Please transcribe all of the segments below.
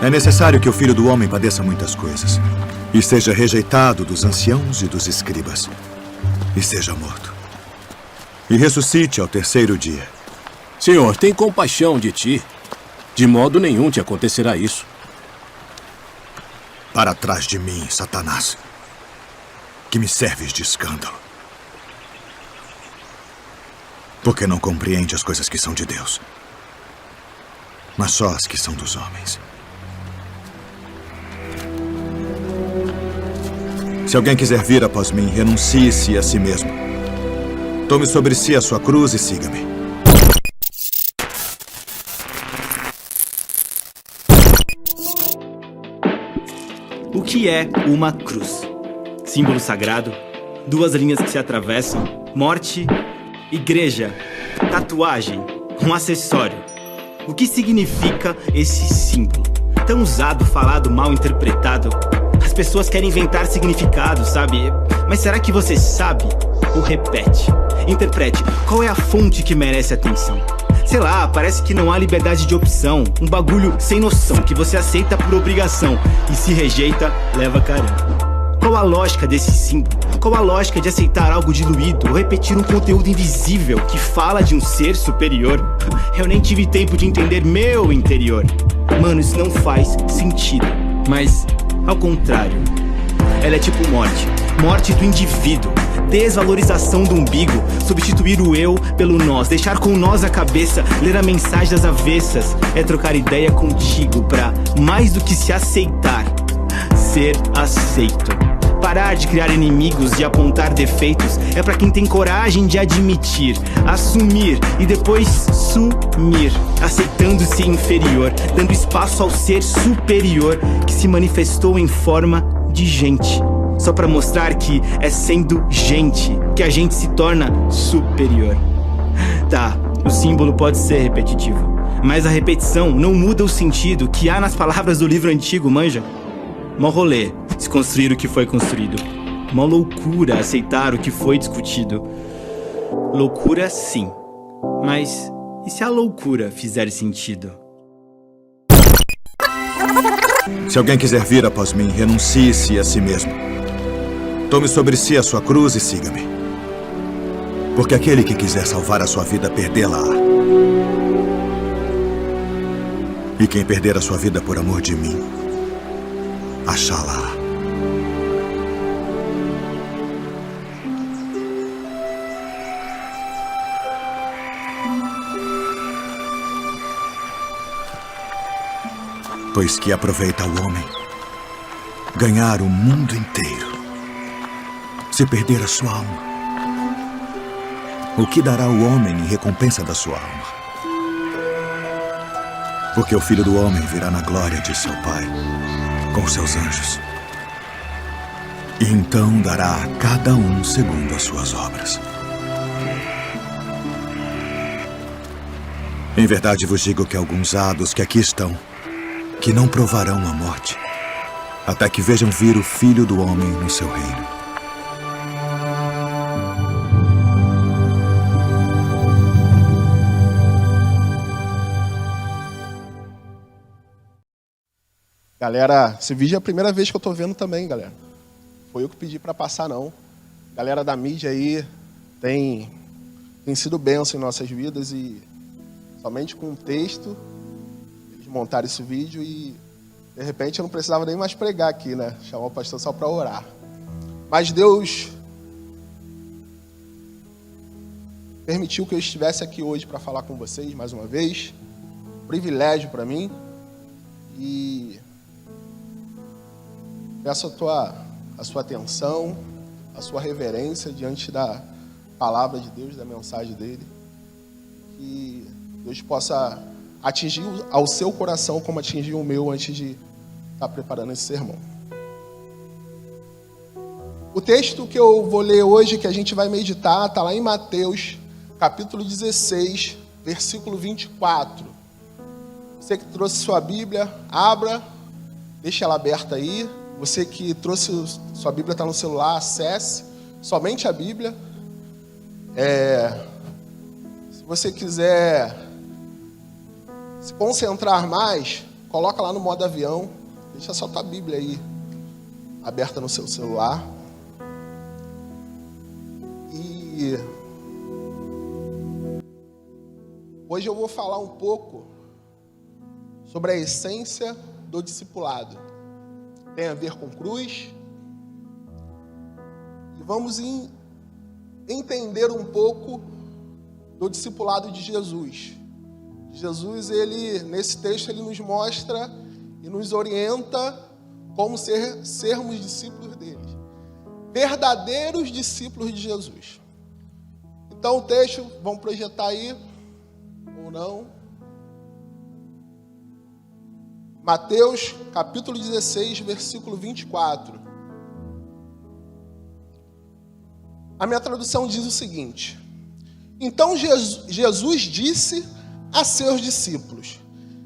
É necessário que o Filho do Homem padeça muitas coisas, e seja rejeitado dos anciãos e dos escribas, e seja morto, e ressuscite ao terceiro dia. Senhor, tem compaixão de ti. De modo nenhum te acontecerá isso. Para trás de mim, Satanás, que me serves de escândalo. Porque não compreende as coisas que são de Deus, mas só as que são dos homens. Se alguém quiser vir após mim, renuncie-se a si mesmo. Tome sobre si a sua cruz e siga-me. O que é uma cruz? Símbolo sagrado, duas linhas que se atravessam, morte, igreja, tatuagem, um acessório. O que significa esse símbolo? Tão usado, falado, mal interpretado. As pessoas querem inventar significado, sabe? Mas será que você sabe? Ou repete? Interprete. Qual é a fonte que merece atenção? Sei lá, parece que não há liberdade de opção. Um bagulho sem noção, que você aceita por obrigação e se rejeita, leva caramba. Qual a lógica desse símbolo? Qual a lógica de aceitar algo diluído ou repetir um conteúdo invisível que fala de um ser superior? Eu nem tive tempo de entender meu interior. Mano, isso não faz sentido. Mas, ao contrário, ela é tipo morte. Morte do indivíduo. Desvalorização do umbigo. Substituir o eu pelo nós. Deixar com nós a cabeça. Ler a mensagem das avessas. É trocar ideia contigo pra, mais do que se aceitar, ser aceito. Parar de criar inimigos, de apontar defeitos. É pra quem tem coragem de admitir, assumir e depois sumir. Aceitando-se inferior, dando espaço ao ser superior que se manifestou em forma de gente. Só pra mostrar que é sendo gente que a gente se torna superior. Tá, o símbolo pode ser repetitivo, mas a repetição não muda o sentido que há nas palavras do livro antigo, manja? Mó rolê, desconstruir o que foi construído. Mó loucura aceitar o que foi discutido. Loucura sim, mas e se a loucura fizer sentido? Se alguém quiser vir após mim, renuncie-se a si mesmo. Tome sobre si a sua cruz e siga-me. Porque aquele que quiser salvar a sua vida, perdê-la-á. E quem perder a sua vida por amor de mim, achá-la. Pois que aproveita o homem ganhar o mundo inteiro, se perder a sua alma? O que dará o homem em recompensa da sua alma? Porque o Filho do Homem virá na glória de seu Pai com seus anjos, e então dará a cada um segundo as suas obras. Em verdade vos digo que alguns há dos que aqui estão, que não provarão a morte, até que vejam vir o Filho do Homem no seu reino. Galera, esse vídeo é a primeira vez que eu tô vendo também, galera. Foi eu que pedi para passar, não. Galera da mídia aí tem sido bênção em nossas vidas e somente com um texto eles montaram esse vídeo e de repente eu não precisava nem mais pregar aqui, né? Chamar o pastor só para orar. Mas Deus permitiu que eu estivesse aqui hoje para falar com vocês mais uma vez. Privilégio para mim. E peço a sua atenção, a sua reverência diante da palavra de Deus, da mensagem dele. Que Deus possa atingir ao seu coração como atingiu o meu antes de estar preparando esse sermão. O texto que eu vou ler hoje, que a gente vai meditar, está lá em Mateus, capítulo 16, versículo 24. Você que trouxe sua Bíblia, abra, deixa ela aberta aí. Você que trouxe sua Bíblia, está no celular, acesse somente a Bíblia. Se você quiser se concentrar mais, coloca lá no modo avião, deixa só tua Bíblia aí aberta no seu celular. E hoje eu vou falar um pouco sobre a essência do discipulado. Tem a ver com cruz. E vamos entender um pouco do discipulado de Jesus. Jesus, nesse texto, ele nos mostra e nos orienta como sermos discípulos dele. Verdadeiros discípulos de Jesus. Então o texto, vamos projetar aí, ou não. Mateus, capítulo 16, versículo 24. A minha tradução diz o seguinte: então Jesus disse a seus discípulos: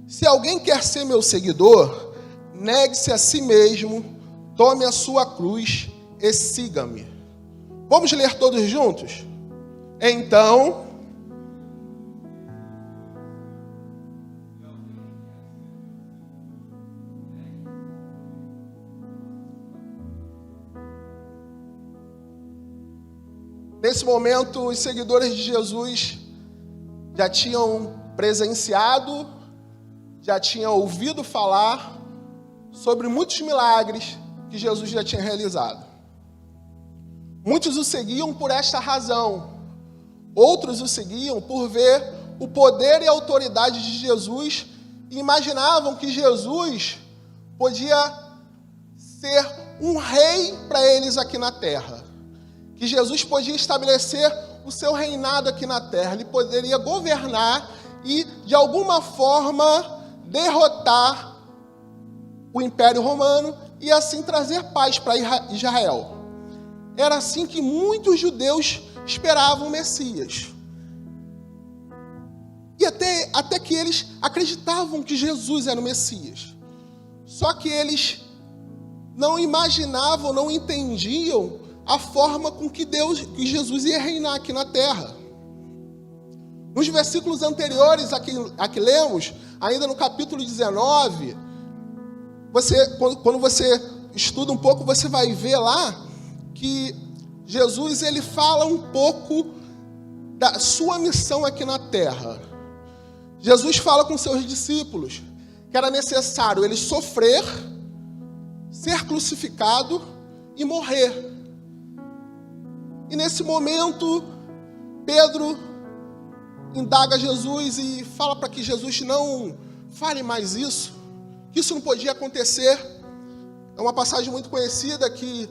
se alguém quer ser meu seguidor, negue-se a si mesmo, tome a sua cruz e siga-me. Vamos ler todos juntos? Então, nesse momento, os seguidores de Jesus já tinham presenciado, já tinham ouvido falar sobre muitos milagres que Jesus já tinha realizado. Muitos o seguiam por esta razão. Outros o seguiam por ver o poder e a autoridade de Jesus e imaginavam que Jesus podia ser um rei para eles aqui na terra. Que Jesus podia estabelecer o seu reinado aqui na terra. Ele poderia governar e, de alguma forma, derrotar o Império Romano e assim trazer paz para Israel. Era assim que muitos judeus esperavam o Messias. E até que eles acreditavam que Jesus era o Messias. Só que eles não imaginavam, não entendiam a forma com que Jesus ia reinar aqui na terra. Nos versículos anteriores a que lemos, ainda no capítulo 19, quando você estuda um pouco, você vai ver lá que Jesus ele fala um pouco da sua missão aqui na terra. Jesus fala com seus discípulos que era necessário ele sofrer, ser crucificado e morrer. E nesse momento, Pedro indaga Jesus e fala para que Jesus não fale mais isso, que isso não podia acontecer. É uma passagem muito conhecida que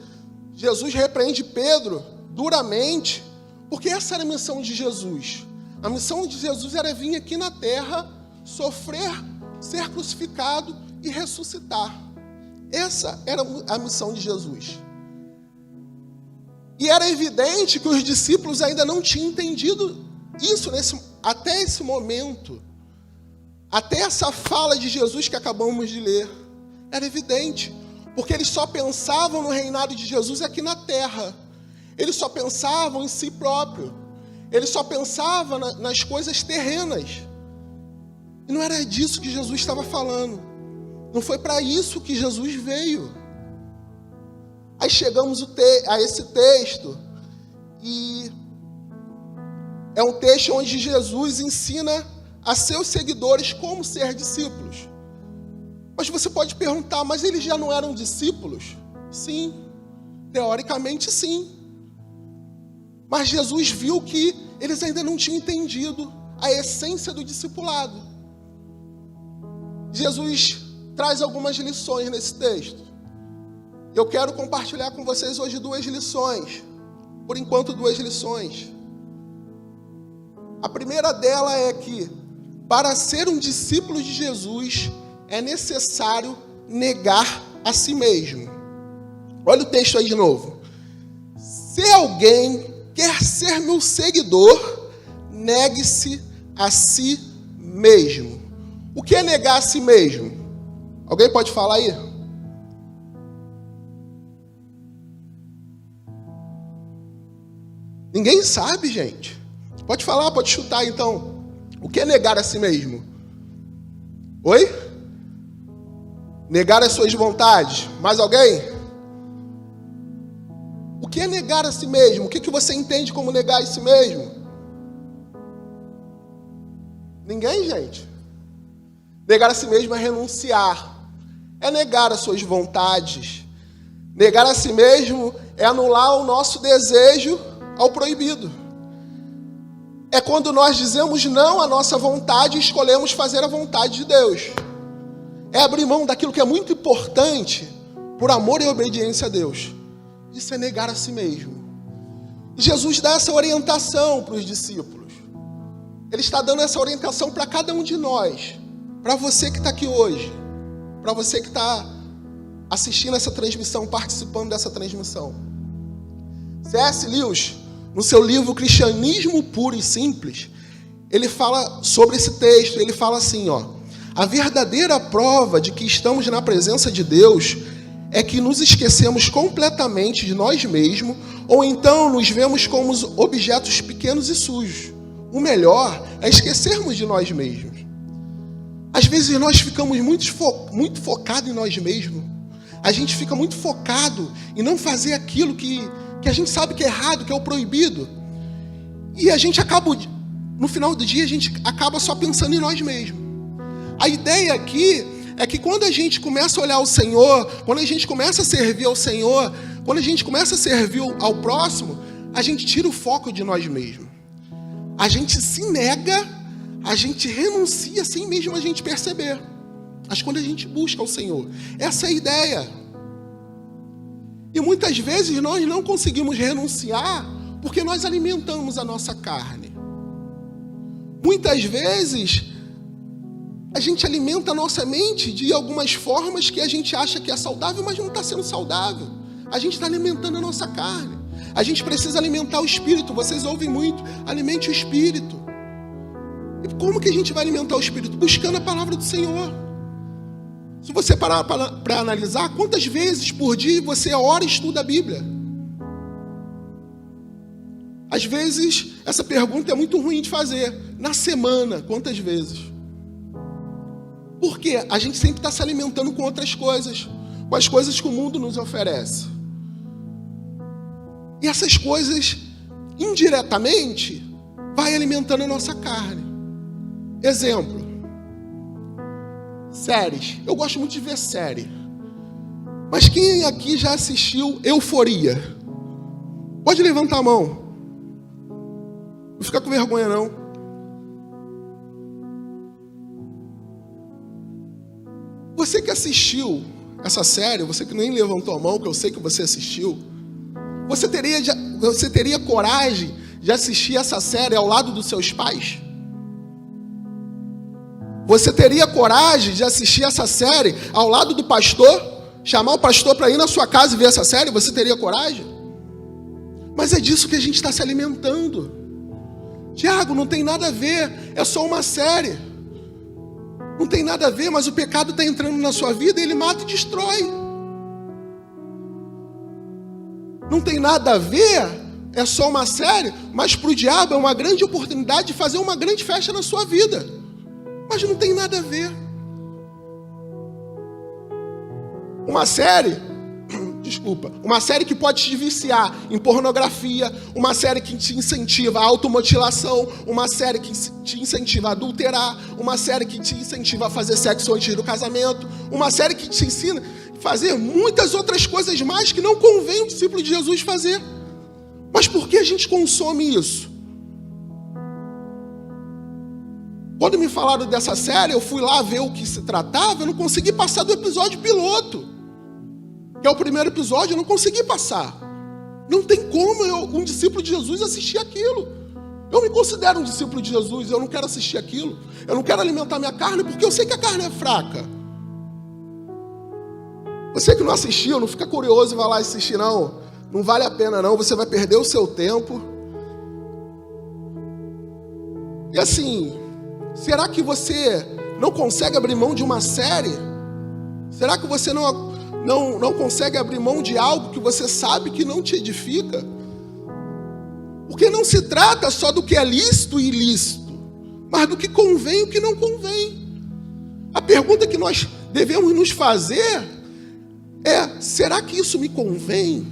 Jesus repreende Pedro duramente, porque essa era a missão de Jesus. A missão de Jesus era vir aqui na terra, sofrer, ser crucificado e ressuscitar. Essa era a missão de Jesus. E era evidente que os discípulos ainda não tinham entendido isso até esse momento. Até essa fala de Jesus que acabamos de ler. Era evidente. Porque eles só pensavam no reinado de Jesus aqui na terra. Eles só pensavam em si próprio. Eles só pensavam nas coisas terrenas. E não era disso que Jesus estava falando. Não foi para isso que Jesus veio. Aí chegamos a esse texto. E é um texto onde Jesus ensina a seus seguidores como ser discípulos. Mas você pode perguntar, mas eles já não eram discípulos? Sim, teoricamente sim. Mas Jesus viu que eles ainda não tinham entendido a essência do discipulado. Jesus traz algumas lições nesse texto. Eu quero compartilhar com vocês hoje 2 lições. Por enquanto, 2 lições. A primeira dela é que, para ser um discípulo de Jesus, é necessário negar a si mesmo. Olha o texto aí de novo. Se alguém quer ser meu seguidor, negue-se a si mesmo. O que é negar a si mesmo? Alguém pode falar aí? Ninguém sabe, gente. Pode falar, pode chutar então. O que é negar a si mesmo? Oi? Negar as suas vontades. Mais alguém? O que é negar a si mesmo? O que você entende como negar a si mesmo? Ninguém, gente? Negar a si mesmo é renunciar. É negar as suas vontades. Negar a si mesmo é anular o nosso desejo ao proibido. É quando nós dizemos não à nossa vontade e escolhemos fazer a vontade de Deus. É abrir mão daquilo que é muito importante por amor e obediência a Deus. Isso é negar a si mesmo. E Jesus dá essa orientação para os discípulos. Ele está dando essa orientação para cada um de nós. Para você que está aqui hoje. Para você que está assistindo essa transmissão, participando dessa transmissão. C.S. Lewis, no seu livro Cristianismo Puro e Simples, ele fala sobre esse texto. Ele fala assim, ó: a verdadeira prova de que estamos na presença de Deus é que nos esquecemos completamente de nós mesmos, ou então nos vemos como objetos pequenos e sujos. O melhor é esquecermos de nós mesmos. Às vezes nós ficamos muito focados em nós mesmos. A gente fica muito focado em não fazer aquilo que a gente sabe que é errado, que é o proibido. E a gente acaba, no final do dia, a gente acaba só pensando em nós mesmos. A ideia aqui é que quando a gente começa a olhar o Senhor, quando a gente começa a servir ao Senhor, quando a gente começa a servir ao próximo, a gente tira o foco de nós mesmos. A gente se nega, a gente renuncia sem mesmo a gente perceber. Mas quando a gente busca o Senhor, essa é a ideia. E muitas vezes nós não conseguimos renunciar porque nós alimentamos a nossa carne. Muitas vezes a gente alimenta a nossa mente de algumas formas que a gente acha que é saudável, mas não está sendo saudável. A gente está alimentando a nossa carne. A gente precisa alimentar o espírito. Vocês ouvem muito, alimente o espírito. E como que a gente vai alimentar o espírito? Buscando a palavra do Senhor. Se você parar para analisar, quantas vezes por dia você ora e estuda a Bíblia? Às vezes, essa pergunta é muito ruim de fazer. Na semana, quantas vezes? Porque a gente sempre está se alimentando com outras coisas, com as coisas que o mundo nos oferece. E essas coisas, indiretamente, vai alimentando a nossa carne. Exemplo. Séries. Eu gosto muito de ver série. Mas quem aqui já assistiu Euforia? Pode levantar a mão. Não fica com vergonha, não. Você que assistiu essa série, você que nem levantou a mão, que eu sei que você assistiu, você teria coragem de assistir essa série ao lado dos seus pais? Você teria coragem de assistir essa série ao lado do pastor? Chamar o pastor para ir na sua casa e ver essa série? Você teria coragem? Mas é disso que a gente está se alimentando. Tiago, não tem nada a ver, é só uma série. Não tem nada a ver, mas o pecado está entrando na sua vida e ele mata e destrói. Não tem nada a ver, é só uma série, mas para o diabo é uma grande oportunidade de fazer uma grande festa na sua vida. Mas não tem nada a ver. Uma série que pode te viciar em pornografia, uma série que te incentiva a automutilação, uma série que te incentiva a adulterar, uma série que te incentiva a fazer sexo antes do casamento, uma série que te ensina a fazer muitas outras coisas mais que não convém o discípulo de Jesus fazer. Mas por que a gente consome isso? Quando me falaram dessa série, eu fui lá ver o que se tratava, eu não consegui passar do episódio piloto. Que é o primeiro episódio, eu não consegui passar. Não tem como um discípulo de Jesus assistir aquilo. Eu me considero um discípulo de Jesus, eu não quero assistir aquilo. Eu não quero alimentar minha carne, porque eu sei que a carne é fraca. Você que não assistiu, não fica curioso e vai lá assistir, não. Não vale a pena, não. Você vai perder o seu tempo. E assim, será que você não consegue abrir mão de uma série? Será que você não consegue abrir mão de algo que você sabe que não te edifica? Porque não se trata só do que é lícito e ilícito, mas do que convém e o que não convém. A pergunta que nós devemos nos fazer é: será que isso me convém?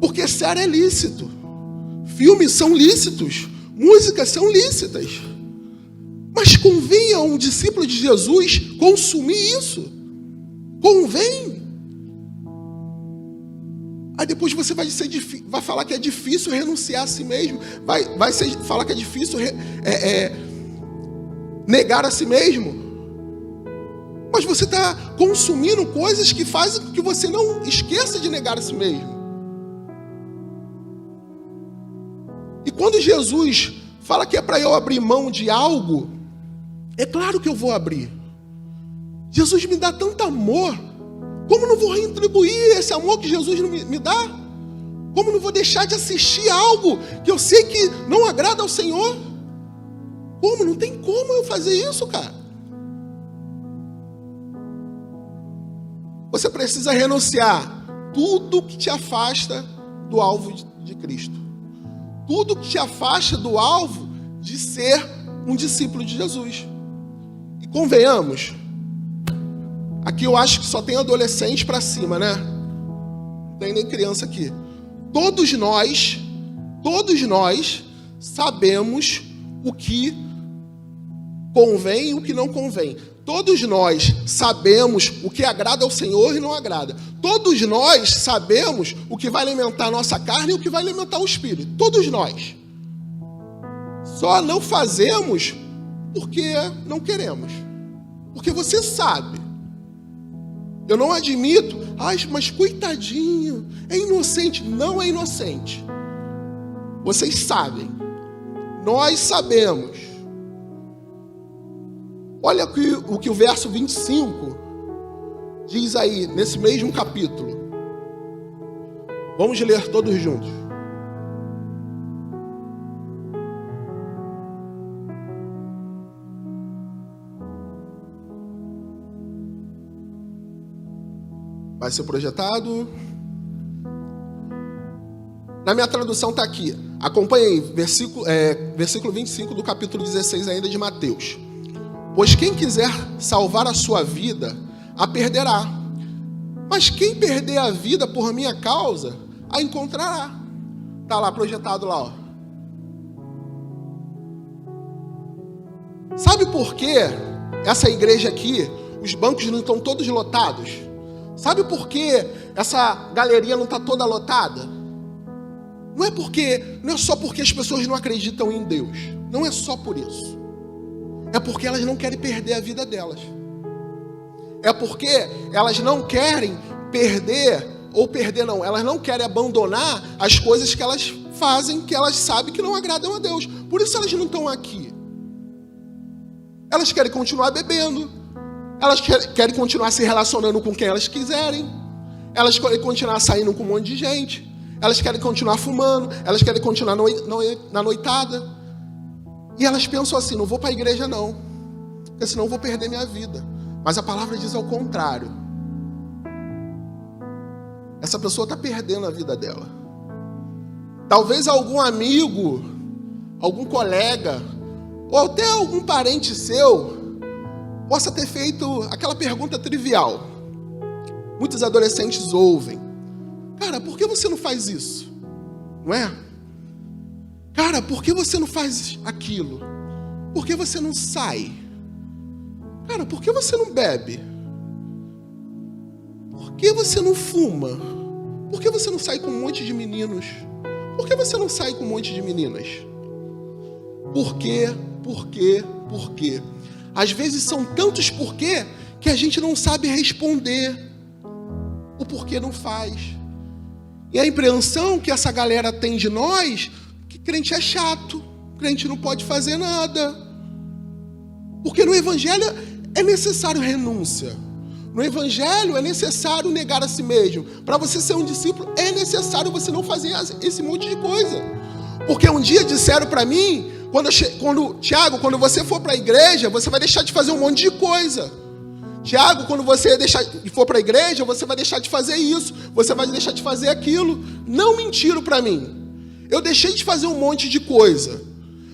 Porque série é lícito, filmes são lícitos, músicas são lícitas. Mas convém a um discípulo de Jesus consumir isso? Convém? Aí depois você vai falar que é difícil renunciar a si mesmo, vai falar que é difícil negar a si mesmo. Mas você está consumindo coisas que fazem com que você não esqueça de negar a si mesmo. E quando Jesus fala que é para eu abrir mão de algo, é claro que eu vou abrir. Jesus me dá tanto amor. Como não vou retribuir esse amor que Jesus me dá? Como não vou deixar de assistir algo que eu sei que não agrada ao Senhor? Como? Não tem como eu fazer isso, cara. Você precisa renunciar tudo que te afasta do alvo de Cristo. Tudo que te afasta do alvo de ser um discípulo de Jesus. E convenhamos, aqui eu acho que só tem adolescente para cima, né? Não tem nem criança aqui. Todos nós sabemos o que convém e o que não convém. Todos nós sabemos o que agrada ao Senhor e não agrada. Todos nós sabemos o que vai alimentar a nossa carne e o que vai alimentar o espírito. Todos nós. Só não fazemos porque não queremos. Porque você sabe. Eu não admito, mas coitadinho, é inocente. Não é inocente. Vocês sabem. Nós sabemos. Olha o que o verso 25 diz aí, nesse mesmo capítulo. Vamos ler todos juntos. Vai ser projetado. Na minha tradução está aqui. Acompanhe aí, versículo 25 do capítulo 16 ainda de Mateus. Pois quem quiser salvar a sua vida, a perderá. Mas quem perder a vida por minha causa, a encontrará. Está lá projetado lá, ó. Sabe por que essa igreja aqui, os bancos não estão todos lotados? Sabe por que essa galeria não está toda lotada? Não é só porque as pessoas não acreditam em Deus. Não é só por isso. É porque elas não querem perder a vida delas. É porque elas não querem elas não querem abandonar as coisas que elas fazem, que elas sabem que não agradam a Deus. Por isso elas não estão aqui. Elas querem continuar bebendo. Elas querem continuar se relacionando com quem elas quiserem. Elas querem continuar saindo com um monte de gente. Elas querem continuar fumando. Elas querem continuar na noitada. E elas pensam assim: não vou para a igreja não, porque senão eu vou perder minha vida. Mas a palavra diz ao contrário. Essa pessoa está perdendo a vida dela. Talvez algum amigo, algum colega, ou até algum parente seu possa ter feito aquela pergunta trivial. Muitos adolescentes ouvem: cara, por que você não faz isso? Não é? Cara, por que você não faz aquilo? Por que você não sai? Cara, por que você não bebe? Por que você não fuma? Por que você não sai com um monte de meninos? Por que você não sai com um monte de meninas? Por quê? Por quê? Por quê? Às vezes são tantos porquê que a gente não sabe responder o porquê não faz. E a impressão que essa galera tem de nós, que crente é chato, crente não pode fazer nada. Porque no Evangelho é necessário renúncia. No Evangelho é necessário negar a si mesmo. Para você ser um discípulo, é necessário você não fazer esse monte de coisa. Porque um dia disseram para mim, Tiago, quando você for para a igreja, você vai deixar de fazer um monte de coisa. Tiago, quando você for para a igreja, você vai deixar de fazer isso, você vai deixar de fazer aquilo. Não mentiram para mim. Eu deixei de fazer um monte de coisa.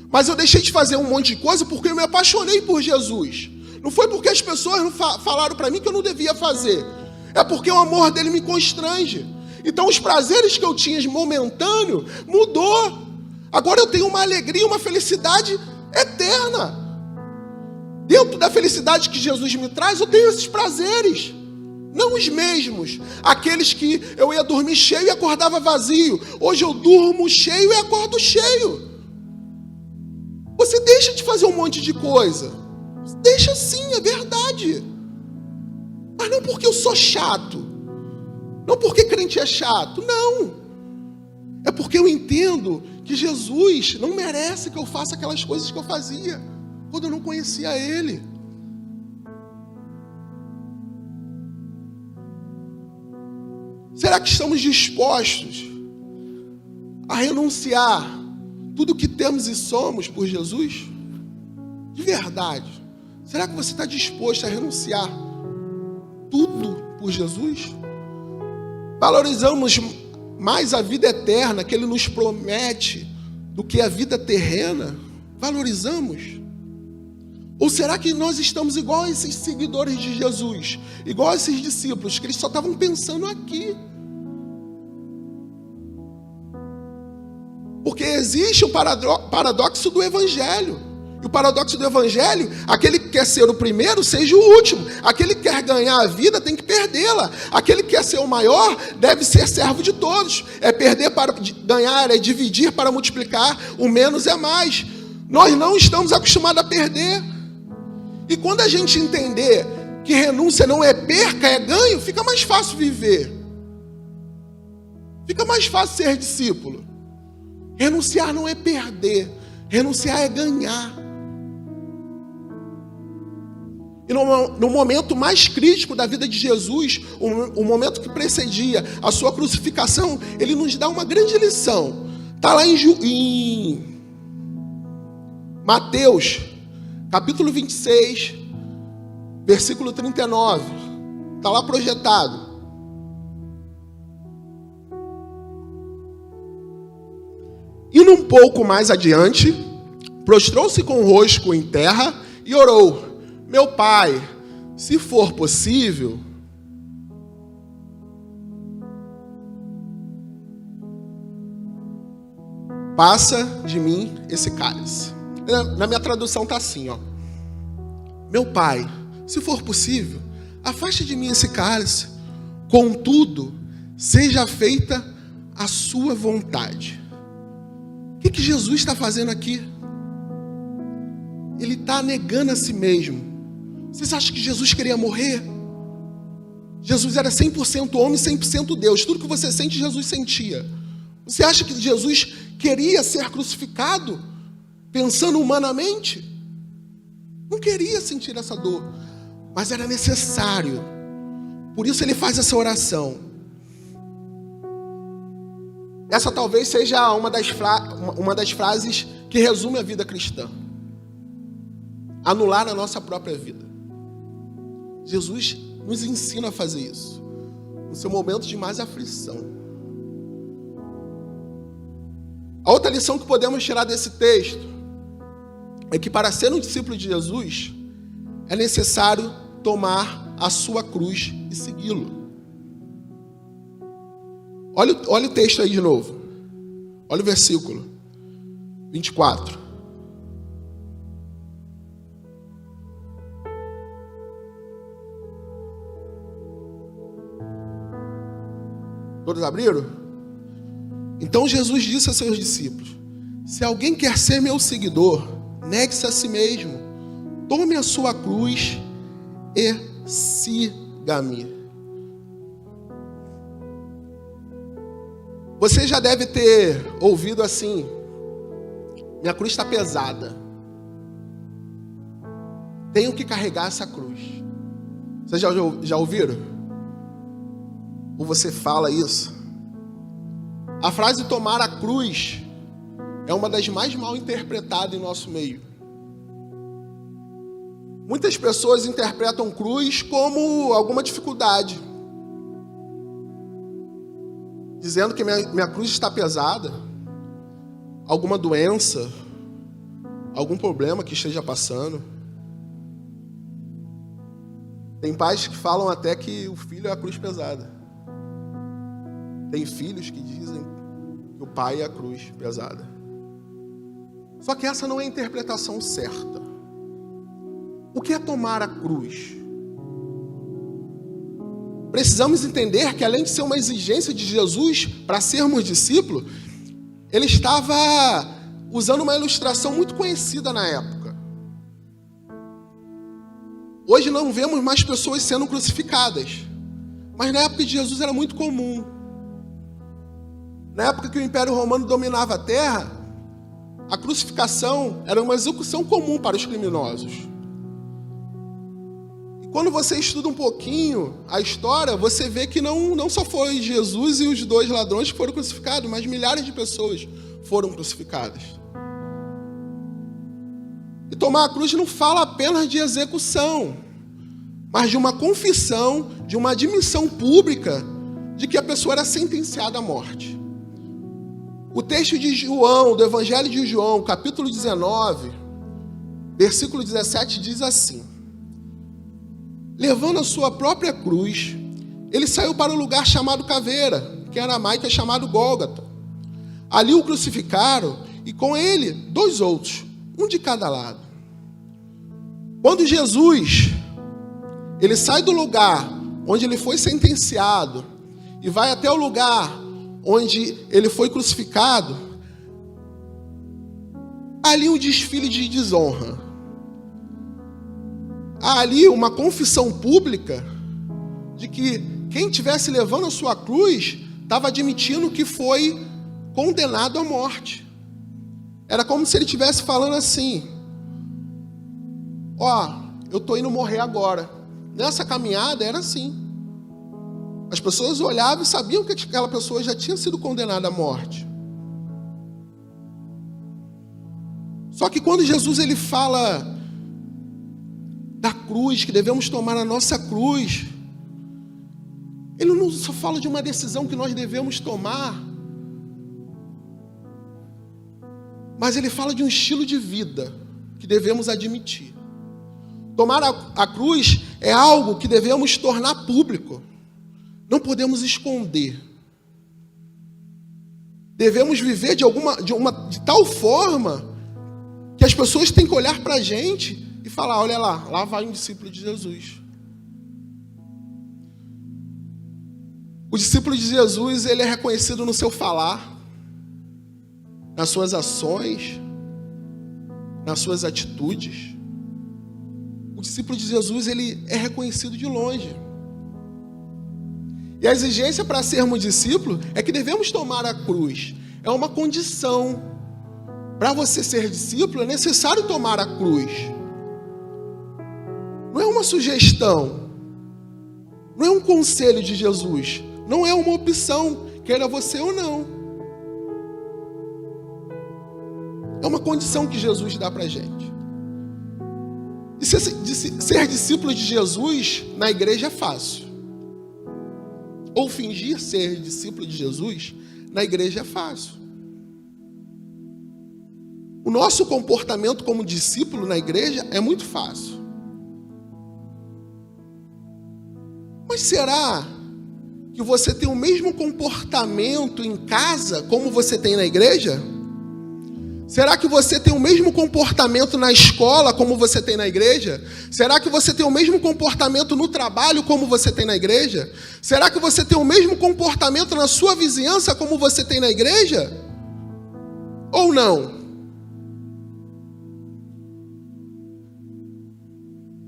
Mas eu deixei de fazer um monte de coisa porque eu me apaixonei por Jesus. Não foi porque as pessoas não falaram para mim que eu não devia fazer. É porque o amor dele me constrange. Então os prazeres que eu tinha momentâneo mudou. Agora eu tenho uma alegria, uma felicidade eterna. Dentro da felicidade que Jesus me traz, eu tenho esses prazeres. Não os mesmos. Aqueles que eu ia dormir cheio e acordava vazio. Hoje eu durmo cheio e acordo cheio. Você deixa de fazer um monte de coisa. Deixa sim, é verdade. Mas não porque eu sou chato. Não porque crente é chato. Não. É porque eu entendo que Jesus não merece que eu faça aquelas coisas que eu fazia quando eu não conhecia Ele. Será que estamos dispostos a renunciar tudo que temos e somos por Jesus? De verdade. Será que você está disposto a renunciar tudo por Jesus? Valorizamos mais a vida eterna que Ele nos promete do que a vida terrena? Valorizamos? Ou será que nós estamos igual a esses seguidores de Jesus, igual a esses discípulos, que eles só estavam pensando aqui? Porque existe o paradoxo do Evangelho. E o paradoxo do Evangelho, aquele que quer ser o primeiro, seja o último. Aquele que quer ganhar a vida, tem que perdê-la. Aquele que quer ser o maior, deve ser servo de todos. É perder para ganhar, é dividir para multiplicar. O menos é mais. Nós não estamos acostumados a perder. E quando a gente entender que renúncia não é perca, é ganho, fica mais fácil viver. Fica mais fácil ser discípulo. Renunciar não é perder. Renunciar é ganhar. E no momento mais crítico da vida de Jesus, o momento que precedia a sua crucificação, Ele nos dá uma grande lição. Está lá em Mateus, capítulo 26, versículo 39. Está lá projetado. Indo um pouco mais adiante, prostrou-se com o rosto em terra e orou: meu Pai, se for possível, passa de mim esse cálice. Na minha tradução está assim, ó. Meu Pai, se for possível, afaste de mim esse cálice. Contudo, seja feita a sua vontade. O que Jesus está fazendo aqui? Ele está negando a si mesmo. Vocês acham que Jesus queria morrer? Jesus era 100% homem, 100% Deus. Tudo que você sente, Jesus sentia. Você acha que Jesus queria ser crucificado pensando humanamente? Não queria sentir essa dor, mas era necessário. Por isso ele faz essa oração. Essa talvez seja uma das frases que resume a vida cristã. Anular a nossa própria vida. Jesus nos ensina a fazer isso no seu momento de mais aflição. A outra lição que podemos tirar desse texto é que para ser um discípulo de Jesus é necessário tomar a sua cruz e segui-lo. Olha o texto aí de novo. Olha o versículo 24. Todos abriram? Então Jesus disse a seus discípulos: se alguém quer ser meu seguidor, negue-se a si mesmo, tome a sua cruz e siga-me. Você já deve ter ouvido assim: minha cruz está pesada, tenho que carregar essa cruz. Vocês já ouviram? Ou você fala isso? A frase tomar a cruz é uma das mais mal interpretadas em nosso meio. Muitas pessoas interpretam cruz como alguma dificuldade, dizendo que minha cruz está pesada, alguma doença, algum problema que esteja passando. Tem pais que falam até que o filho é a cruz pesada. Tem filhos que dizem que o pai é a cruz pesada. Só que essa não é a interpretação certa. O que é tomar a cruz? Precisamos entender que, além de ser uma exigência de Jesus para sermos discípulos, ele estava usando uma ilustração muito conhecida na época. Hoje não vemos mais pessoas sendo crucificadas, mas na época de Jesus era muito comum. Na época que o Império Romano dominava a terra, a crucificação era uma execução comum para os criminosos. Quando você estuda um pouquinho a história, você vê que não só foi Jesus e os 2 ladrões que foram crucificados, mas milhares de pessoas foram crucificadas. E tomar a cruz não fala apenas de execução, mas de uma confissão, de uma admissão pública de que a pessoa era sentenciada à morte. O texto de João, do Evangelho de João, capítulo 19, versículo 17, diz assim: levando a sua própria cruz, ele saiu para o lugar chamado Caveira, que em aramaico é chamado Gólgota. Ali o crucificaram e com ele 2 outros, um de cada lado. Quando Jesus ele sai do lugar onde ele foi sentenciado e vai até o lugar onde ele foi crucificado, ali um desfile de desonra. Há ali uma confissão pública de que quem estivesse levando a sua cruz estava admitindo que foi condenado à morte. Era como se ele estivesse falando assim: eu estou indo morrer agora. Nessa caminhada era assim. As pessoas olhavam e sabiam que aquela pessoa já tinha sido condenada à morte. Só que quando Jesus ele fala da cruz, que devemos tomar a nossa cruz, ele não só fala de uma decisão que nós devemos tomar, mas ele fala de um estilo de vida que devemos admitir. Tomar a cruz é algo que devemos tornar público, não podemos esconder. Devemos viver de tal forma que as pessoas têm que olhar para a gente e falar: olha lá vai um discípulo de Jesus. O discípulo de Jesus, ele é reconhecido no seu falar, nas suas ações, nas suas atitudes. O discípulo de Jesus, ele é reconhecido de longe. E a exigência para sermos discípulos é que devemos tomar a cruz. É uma condição. Para você ser discípulo, é necessário tomar a cruz. Não é uma sugestão, não é um conselho de Jesus, não é uma opção, queira você ou não. É uma condição que Jesus dá para a gente. E ser discípulo de Jesus na igreja é fácil. Ou fingir ser discípulo de Jesus na igreja é fácil. O nosso comportamento como discípulo na igreja é muito fácil. Mas será que você tem o mesmo comportamento em casa como você tem na igreja? Será que você tem o mesmo comportamento na escola como você tem na igreja? Será que você tem o mesmo comportamento no trabalho como você tem na igreja? Será que você tem o mesmo comportamento na sua vizinhança como você tem na igreja? Ou não?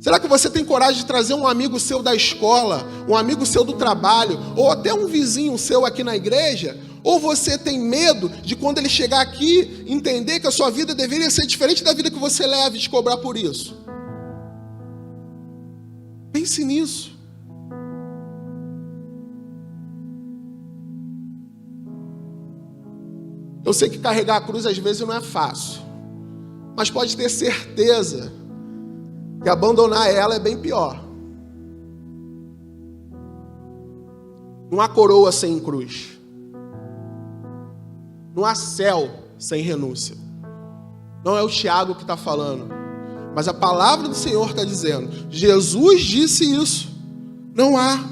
Será que você tem coragem de trazer um amigo seu da escola, um amigo seu do trabalho, ou até um vizinho seu aqui na igreja? Ou você tem medo de, quando ele chegar aqui, entender que a sua vida deveria ser diferente da vida que você leva e te cobrar por isso? Pense nisso. Eu sei que carregar a cruz às vezes não é fácil, mas pode ter certeza que abandonar ela é bem pior. Não há coroa sem cruz. Não há céu sem renúncia. Não é o Tiago que está falando. Mas a palavra do Senhor está dizendo, Jesus disse isso, não há.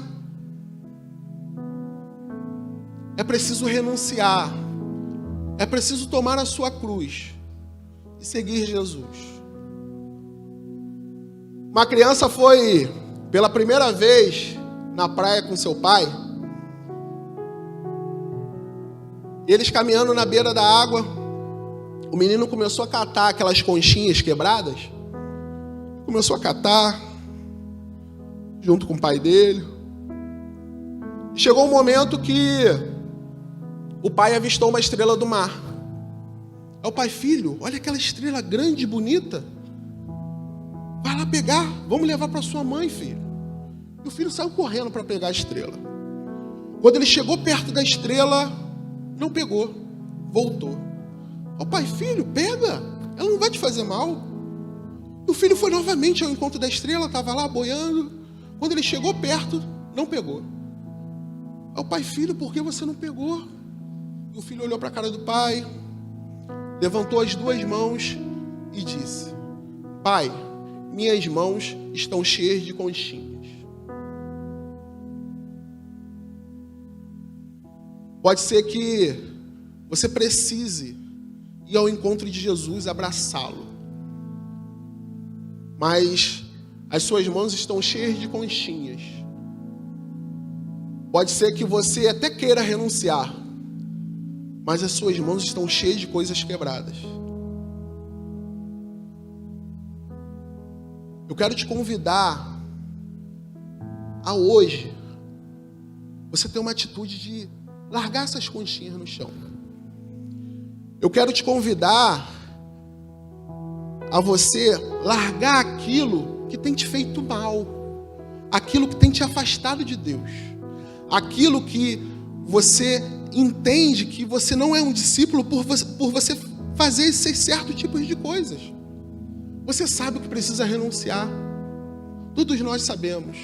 É preciso renunciar, é preciso tomar a sua cruz e seguir Jesus. Uma criança foi pela primeira vez na praia com seu pai. Eles caminhando na beira da água, o menino começou a catar aquelas conchinhas quebradas. Começou a catar, junto com o pai dele. Chegou um momento que o pai avistou uma estrela do mar. Aí o pai, filho, olha aquela estrela grande e bonita. Vai lá pegar, vamos levar para sua mãe, filho. E o filho saiu correndo para pegar a estrela. Quando ele chegou perto da estrela, não pegou, voltou. O pai, filho, pega, ela não vai te fazer mal. E o filho foi novamente ao encontro da estrela, estava lá boiando. Quando ele chegou perto, não pegou. O pai, filho, por que você não pegou? E o filho olhou para a cara do pai, levantou as duas mãos e disse, pai, minhas mãos estão cheias de conchinhas. Pode ser que você precise ir ao encontro de Jesus, abraçá-lo. Mas as suas mãos estão cheias de conchinhas. Pode ser que você até queira renunciar, mas as suas mãos estão cheias de coisas quebradas. Eu quero te convidar a hoje você ter uma atitude de largar essas conchinhas no chão. Eu quero te convidar a você largar aquilo que tem te feito mal, aquilo que tem te afastado de Deus, aquilo que você entende que você não é um discípulo por você fazer esses certos tipos de coisas. Você sabe o que precisa renunciar. Todos nós sabemos.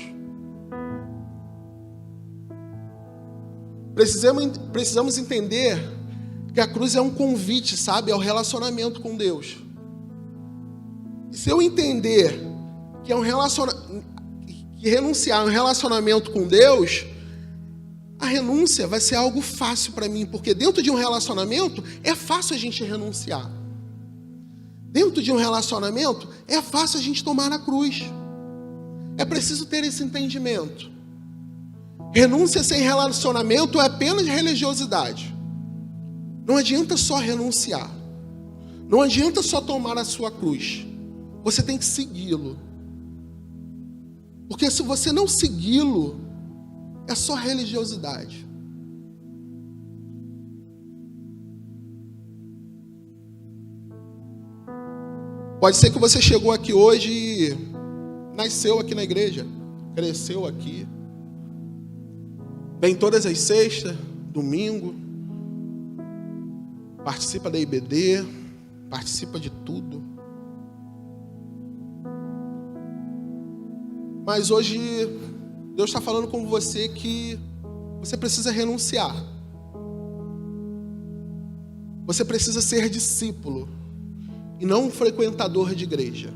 Precisamos entender que a cruz é um convite, sabe, ao relacionamento com Deus. E se eu entender que que renunciar a um relacionamento com Deus, a renúncia vai ser algo fácil para mim, porque dentro de um relacionamento é fácil a gente renunciar. Dentro de um relacionamento é fácil a gente tomar a cruz. É preciso ter esse entendimento. Renúncia sem relacionamento é apenas religiosidade. Não adianta só renunciar. Não adianta só tomar a sua cruz. Você tem que segui-lo. Porque se você não segui-lo, é só religiosidade. Pode ser que você chegou aqui hoje e nasceu aqui na igreja, cresceu aqui, vem todas as sextas, domingo, participa da IBD, participa de tudo. Mas hoje Deus está falando com você que você precisa renunciar. Você precisa ser discípulo e não um frequentador de igreja.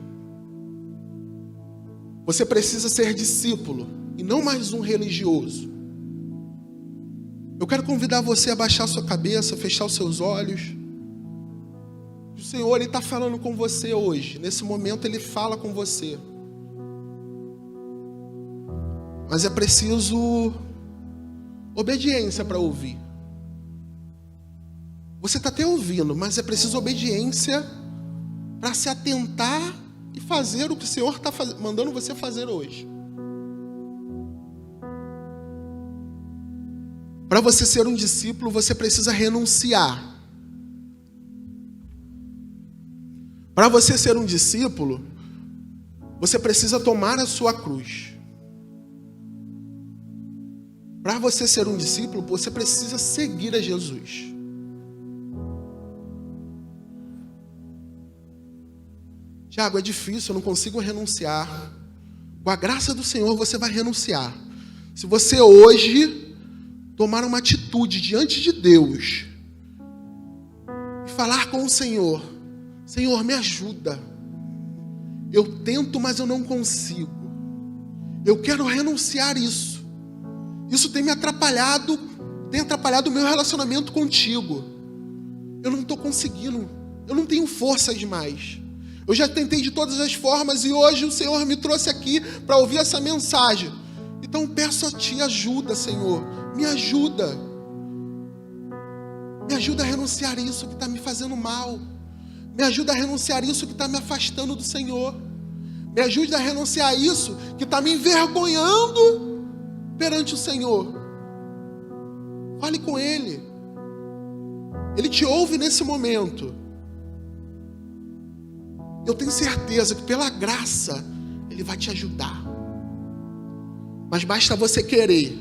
Você precisa ser discípulo e não mais um religioso. Eu quero convidar você a baixar sua cabeça, fechar os seus olhos. O Senhor, Ele está falando com você hoje. Nesse momento Ele fala com você. Mas é preciso obediência para ouvir. Você está até ouvindo, mas é preciso obediência para se atentar e fazer o que o Senhor está mandando você fazer hoje. Para você ser um discípulo, você precisa renunciar. Para você ser um discípulo, você precisa tomar a sua cruz. Para você ser um discípulo, você precisa seguir a Jesus. Tiago, é difícil, eu não consigo renunciar. Com a graça do Senhor, você vai renunciar. Se você hoje tomar uma atitude diante de Deus e falar com o Senhor, Senhor, me ajuda. Eu tento, mas eu não consigo. Eu quero renunciar isso. Isso tem me atrapalhado, tem atrapalhado o meu relacionamento contigo. Eu não estou conseguindo, eu não tenho forças mais. Eu já tentei de todas as formas e hoje o Senhor me trouxe aqui para ouvir essa mensagem. Então peço a Ti ajuda, Senhor. Me ajuda. Me ajuda a renunciar isso que está me fazendo mal. Me ajuda a renunciar isso que está me afastando do Senhor. Me ajude a renunciar isso que está me envergonhando perante o Senhor. Fale com Ele. Ele te ouve nesse momento. Eu tenho certeza que pela graça Ele vai te ajudar. Mas basta você querer.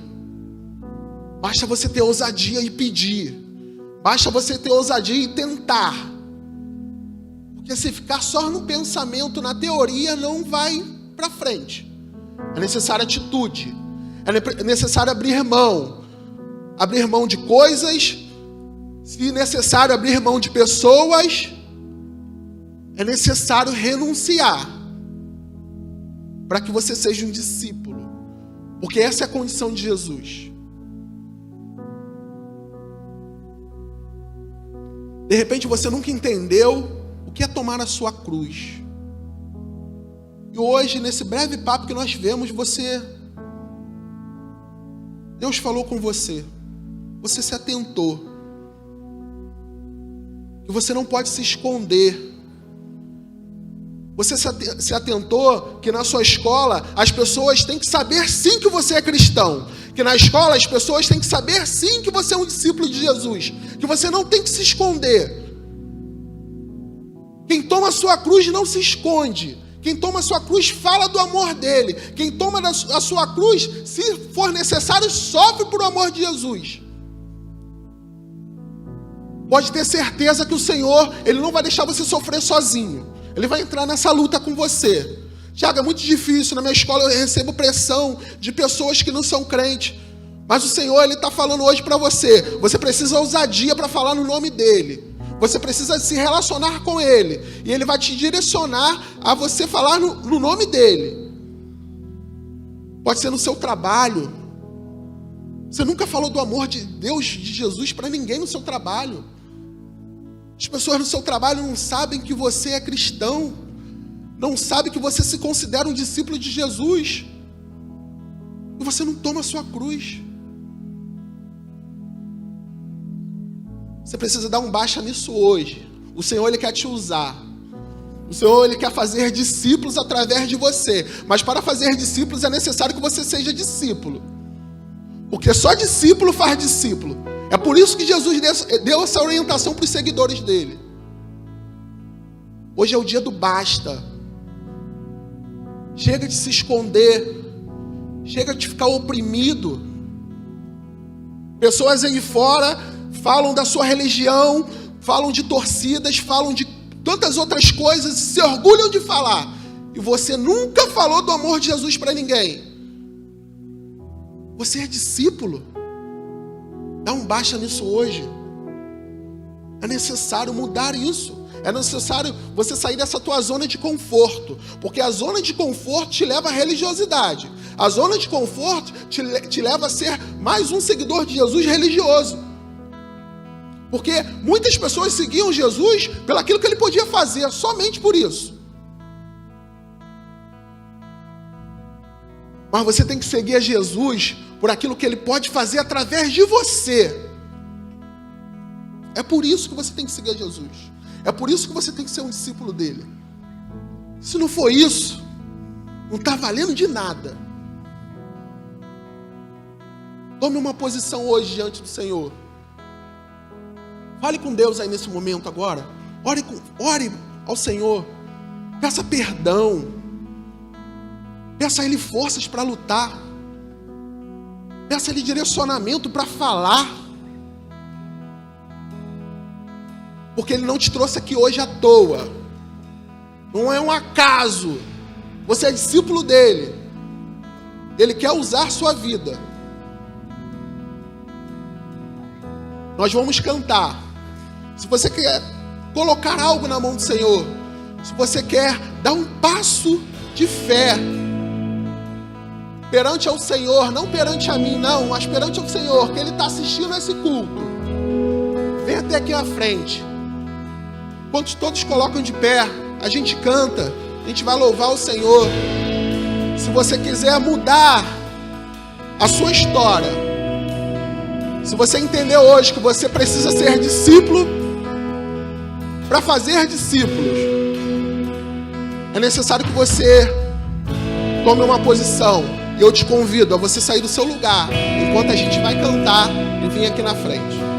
Basta você ter ousadia e pedir. Basta você ter ousadia e tentar. Porque se ficar só no pensamento, na teoria, não vai para frente. É necessária atitude. É necessário abrir mão. Abrir mão de coisas. Se necessário, abrir mão de pessoas. É necessário renunciar. Para que você seja um discípulo. Porque essa é a condição de Jesus. De repente você nunca entendeu o que é tomar a sua cruz. E hoje, nesse breve papo que nós tivemos, Deus falou com você. Você se atentou. Que você não pode se esconder. Você se atentou que na sua escola as pessoas têm que saber sim que você é cristão. Que na escola as pessoas têm que saber sim que você é um discípulo de Jesus. Que você não tem que se esconder. Quem toma a sua cruz não se esconde. Quem toma a sua cruz fala do amor dele. Quem toma a sua cruz, se for necessário, sofre por amor de Jesus. Pode ter certeza que o Senhor, Ele não vai deixar você sofrer sozinho. Ele vai entrar nessa luta com você. Tiago, é muito difícil. Na minha escola eu recebo pressão de pessoas que não são crentes. Mas o Senhor, Ele está falando hoje para você. Você precisa ousadia para falar no nome dEle. Você precisa se relacionar com Ele. E Ele vai te direcionar a você falar no nome dEle. Pode ser no seu trabalho. Você nunca falou do amor de Deus, de Jesus, para ninguém no seu trabalho. As pessoas no seu trabalho não sabem que você é cristão. Não sabem que você se considera um discípulo de Jesus. E você não toma a sua cruz. Você precisa dar um baixa nisso hoje. O Senhor, Ele quer te usar. O Senhor, Ele quer fazer discípulos através de você. Mas para fazer discípulos é necessário que você seja discípulo. Porque só discípulo faz discípulo. É por isso que Jesus deu essa orientação para os seguidores dele. Hoje é o dia do basta. Chega de se esconder. Chega de ficar oprimido. Pessoas aí fora falam da sua religião, falam de torcidas, falam de tantas outras coisas e se orgulham de falar. E você nunca falou do amor de Jesus para ninguém. Você é discípulo. Dá um baixa nisso hoje. É necessário mudar isso. É necessário você sair dessa tua zona de conforto. Porque a zona de conforto te leva à religiosidade. A zona de conforto te leva a ser mais um seguidor de Jesus religioso. Porque muitas pessoas seguiam Jesus pelo aquilo que ele podia fazer, somente por isso. Mas você tem que seguir a Jesus por aquilo que ele pode fazer através de você. É por isso que você tem que seguir a Jesus. É por isso que você tem que ser um discípulo dele. Se não for isso, não está valendo de nada. Tome uma posição hoje diante do Senhor. Fale com Deus aí nesse momento agora. Ore ao Senhor. Peça perdão. Peça a Ele forças para lutar. Peça a Ele direcionamento para falar. Porque Ele não te trouxe aqui hoje à toa. Não é um acaso. Você é discípulo dEle. Ele quer usar sua vida. Nós vamos cantar. Se você quer colocar algo na mão do Senhor, Se você quer dar um passo de fé perante ao Senhor, não perante a mim, não, mas perante ao Senhor, que Ele está assistindo esse culto, vem até aqui à frente. Enquanto todos colocam de pé, a gente canta, a gente vai louvar o Senhor. Se você quiser mudar a sua história, se você entender hoje que você precisa ser discípulo, para fazer discípulos, é necessário que você tome uma posição. E eu te convido a você sair do seu lugar, enquanto a gente vai cantar, e vir aqui na frente.